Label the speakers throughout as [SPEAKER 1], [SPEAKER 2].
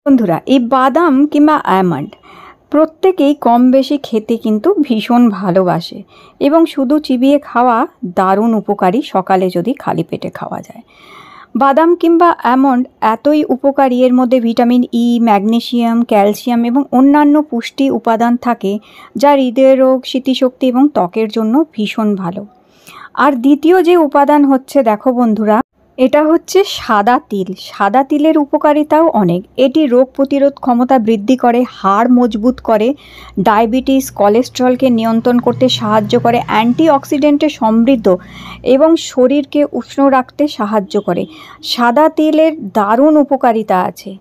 [SPEAKER 1] বন্ধুরা, এই বাদাম কিংবা আমন্ড প্রত্যেকেই কম বেশি খেতে কিন্তু ভীষণ ভালোবাসে এবং শুধু চিবিয়ে খাওয়া দারুণ উপকারী সকালে যদি খালি পেটে খাওয়া যায়। বাদাম কিংবা আমন্ড এতই উপকারী, এর মধ্যে ভিটামিন ই, ম্যাগনেসিয়াম, ক্যালসিয়াম এবং অন্যান্য পুষ্টি উপাদান থাকে যা হৃদয় রোগ, স্মৃতিশক্তি এবং ত্বকের জন্য ভীষণ ভালো। আর দ্বিতীয় যে উপাদান হচ্ছে, দেখো বন্ধুরা, এটা হচ্ছে সাদা তিল। সাদা তিলের উপকারিতাও অনেক। এটি রোগ প্রতিরোধ ক্ষমতা বৃদ্ধি করে, হাড় মজবুত করে, ডায়াবেটিস, কোলেস্টেরলকে নিয়ন্ত্রণ করতে সাহায্য করে, অ্যান্টিঅক্সিডেন্টে সমৃদ্ধ এবং শরীরকে উষ্ণ রাখতে সাহায্য করে। সাদা তিলের দারুণ উপকারিতা আছে।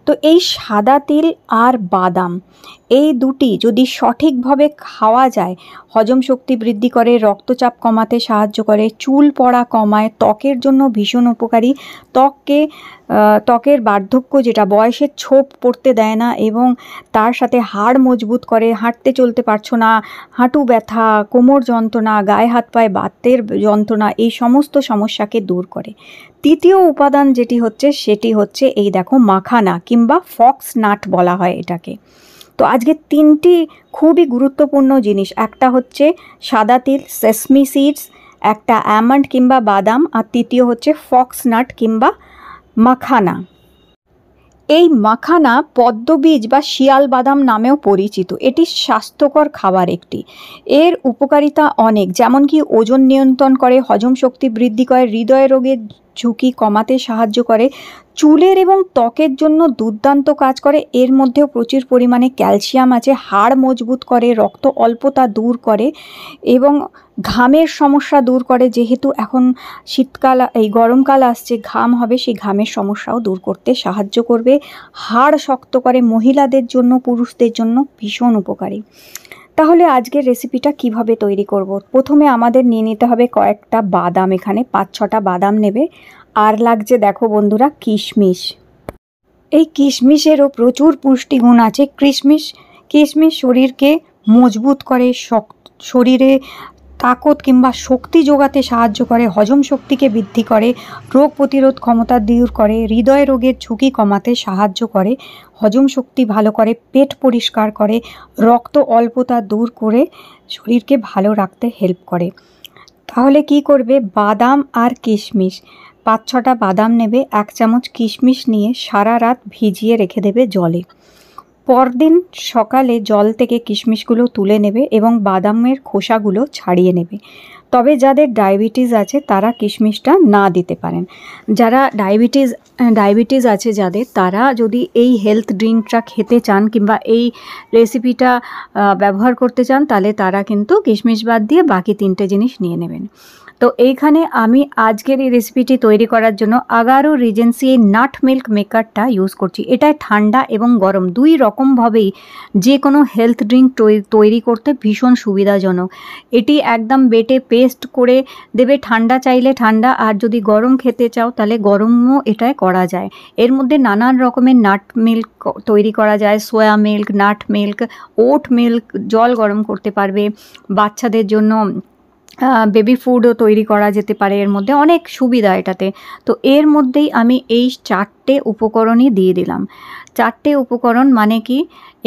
[SPEAKER 1] তো এই সাদা তিল আর বাদাম, এই দুটি যদি সঠিকভাবে খাওয়া যায়, হজম শক্তি বৃদ্ধি করে, রক্তচাপ কমাতে সাহায্য করে, চুল পড়া কমায়, ত্বকের জন্য ভীষণ উপকারী। ত্বকের বার্ধক্য, যেটা বয়সের ছোপ পড়তে দেয় না, এবং তার সাথে হাড় মজবুত করে, হাঁটতে চলতে পারছো না, হাঁটু ব্যথা, কোমর যন্ত্রণা, গায়ে হাত পায়ে বাতের যন্ত্রণা, এই সমস্ত সমস্যাকে দূর করে। তৃতীয় উপাদান যেটি হচ্ছে, সেটি হচ্ছে এই দেখো, মাখানা কিংবা ফক্স নাট বলা হয় এটাকে। তো আজকে তিনটি খুবই গুরুত্বপূর্ণ জিনিস, একটা হচ্ছে সাদা তিল, সেসমি সিডস, একটা আমন্ড কিংবা বাদাম, আর তৃতীয় হচ্ছে ফক্স নাট কিংবা মাখানা। এই মাখানা পদ্মবীজ বা শিয়াল বাদাম নামেও পরিচিত। এটি স্বাস্থ্যকর খাবার একটি। এর উপকারিতা অনেক, যেমন কি ওজন নিয়ন্ত্রণ করে, হজম শক্তি বৃদ্ধি করে, হৃদয় রোগের ঝুঁকি কমাতে সাহায্য করে, চুলের এবং ত্বকের জন্য দুর্দান্ত কাজ করে। এর মধ্যেও প্রচুর পরিমাণে ক্যালসিয়াম আছে, হাড় মজবুত করে, রক্ত অল্পতা দূর করে এবং ঘামের সমস্যা দূর করে। যেহেতু এখন শীতকাল, এই গরমকাল আসছে, ঘাম হবে, সেই ঘামের সমস্যাও দূর করতে সাহায্য করবে। হাড় শক্ত করে, মহিলাদের জন্য, পুরুষদের জন্য ভীষণ উপকারী। তাহলে আজকের রেসিপিটা কিভাবে তৈরি করব? প্রথমে আমাদের নিয়ে নিতে হবে কয়েকটা বাদাম, এখানে 5-6টা বাদাম নেবে। আর লাগছে, দেখো বন্ধুরা, কিশমিশ। এই কিশমিশেরও প্রচুর পুষ্টিগুণ আছে। কিশমিশ শরীরকে মজবুত করে, শরীরে তাকত কিংবা শক্তি যোগাতে সাহায্য করে, হজম শক্তিকে বৃদ্ধি করে, রোগ প্রতিরোধ ক্ষমতা দূর করে, হৃদয় রোগের ঝুঁকি কমাতে সাহায্য করে, হজম শক্তি ভালো করে, পেট পরিষ্কার করে, রক্ত অল্পতা দূর করে, শরীরকে ভালো রাখতে হেল্প করে। তাহলে কি করবে? বাদাম আর কিশমিশ, 5-6টা বাদাম নেবে, 1 চামচ কিশমিশ নিয়ে সারা রাত ভিজিয়ে রেখে দেবে জলে। পরদিন সকালে জল থেকে কিশমিশগুলো তুলে নেবে এবং বাদামের খোসাগুলো ছাড়িয়ে নেবে। তবে যাদের ডায়াবেটিস আছে তারা কিশমিশটা না দিতে পারেন। যারা ডায়াবেটিস আছে যাদের, তারা যদি এই হেলথ ড্রিঙ্কটা খেতে চান কিংবা এই রেসিপিটা ব্যবহার করতে চান, তাহলে তারা কিন্তু কিশমিশ বাদ দিয়ে বাকি 3টে জিনিস নিয়ে নেবেন। তো এইখানে আমি আজকের এই রেসিপিটি তৈরি করার জন্য আগারো রিজেন্সি এই নাট মিল্ক মেকারটা ইউজ করছি। এটায় ঠান্ডা এবং গরম দুই রকমভাবেই যে কোনো হেলথ ড্রিঙ্ক তৈরি করতে ভীষণ সুবিধাজনক। এটি একদম বেটে পেস্ট করে দেবে, ঠান্ডা চাইলে ঠান্ডা, আর যদি গরম খেতে চাও তাহলে গরমও এটায় করা যায়। এর মধ্যে নানান রকমের নাট মিল্ক তৈরি করা যায়, সোয়া মিল্ক, নাট মিল্ক, ওট মিল্ক, জল গরম করতে পারবে। বাচ্চাদের জন্য বেবি ফুডও তৈরি করা যেতে পারে, এর মধ্যে অনেক সুবিধা এটাতে। তো এর মধ্যেই আমি এই 4টে উপকরণই দিয়ে দিলাম। 4টে উপকরণ মানে কি,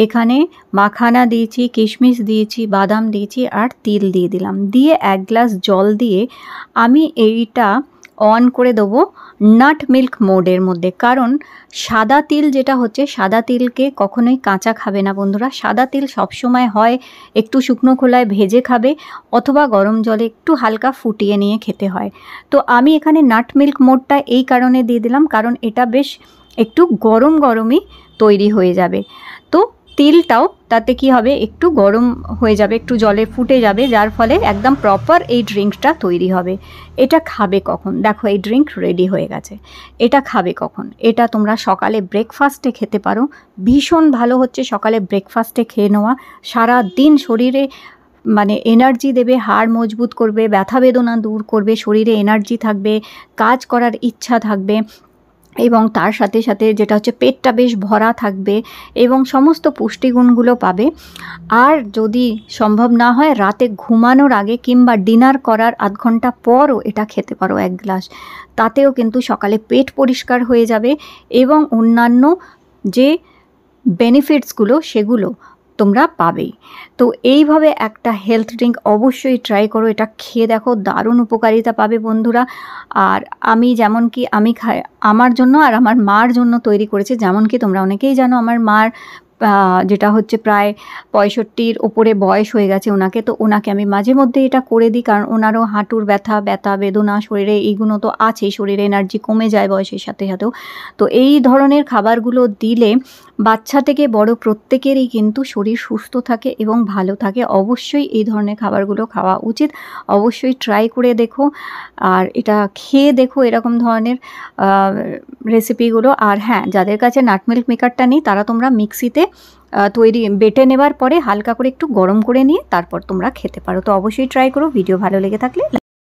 [SPEAKER 1] এখানে মাখানা দিয়েছি, কিশমিশ দিয়েছি, বাদাম দিয়েছি, আর তিল দিয়ে দিলাম। দিয়ে 1 গ্লাস জল দিয়ে আমি এইটা অন করে দেবো নাট মিল্ক মোডের মধ্যে। কারণ সাদা তিল যেটা হচ্ছে, সাদা তিলকে কখনোই কাঁচা খাবে না বন্ধুরা। সাদা তিল সবসময় হয় একটু শুকনো খোলায় ভেজে খাবে, অথবা গরম জলে একটু হালকা ফুটিয়ে নিয়ে খেতে হয়। তো আমি এখানে নাট মিল্ক মোডটা এই কারণে দিয়ে দিলাম, কারণ এটা বেশ একটু গরম গরমই তৈরি হয়ে যাবে। তো তিলটাও তাতে কি হবে, একটু গরম হয়ে যাবে, একটু জলে ফুটে যাবে, যার ফলে একদম প্রপার এই ড্রিঙ্কটা তৈরি হবে। এটা খাবে কখন? দেখো, এই ড্রিঙ্ক রেডি হয়ে গেছে। এটা খাবে কখন? এটা তোমরা সকালে ব্রেকফাস্টে খেতে পারো। ভীষণ ভালো হচ্ছে সকালে ব্রেকফাস্টে খেয়ে নেওয়া। সারা দিন শরীরে মানে এনার্জি দেবে, হাড় মজবুত করবে, ব্যথা বেদনা দূর করবে, শরীরে এনার্জি থাকবে, কাজ করার ইচ্ছা থাকবে, এবং তার সাথে সাথে যেটা হচ্ছে পেটটা বেশ ভরা থাকবে এবং সমস্ত পুষ্টিগুণগুলো পাবে। আর যদি সম্ভব না হয়, রাতে ঘুমানোর আগে কিংবা ডিনার করার আধ ঘন্টা পরও এটা খেতে পারো 1 গ্লাস। তাতেও কিন্তু সকালে পেট পরিষ্কার হয়ে যাবে এবং অন্যান্য যে বেনিফিটসগুলো সেগুলো তোমরা পাবেই। তো এইভাবে একটা হেলথ ড্রিঙ্ক অবশ্যই ট্রাই করো, এটা খেয়ে দেখো, দারুণ উপকারিতা পাবে বন্ধুরা। আর আমি যেমন কি আমি আমার জন্য আর আমার মার জন্য তৈরি করেছি। যেমন কি তোমরা অনেকেই জানো আমার মার যেটা হচ্ছে প্রায় 65-র ওপরে বয়স হয়ে গেছে ওনাকে, তো ওনাকে আমি মাঝে মধ্যে এটা করে দিই, কারণ ওনারও হাঁটুর ব্যথা বেদনা শরীরে এইগুলো তো আছেই, শরীরে এনার্জি কমে যায় বয়সের সাথে সাথেও। তো এই ধরনের খাবারগুলো দিলে বাচ্চা থেকে বড় প্রত্যেকেরই কিন্তু শরীর সুস্থ থাকে এবং ভালো থাকে। অবশ্যই এই ধরনের খাবারগুলো খাওয়া উচিত, অবশ্যই ট্রাই করে দেখো আর এটা খেয়ে দেখো এরকম ধরনের রেসিপিগুলো। আর হ্যাঁ, যাদের কাছে নাট মিল্ক মেকারটা নেই তারা তোমরা মিক্সিতে বেটে নেবার পরে হালকা করে একটু গরম করে নিয়ে তারপর তোমরা খেতে পারো। তো অবশ্যই ট্রাই করো। ভিডিও ভালো লেগে থাকলে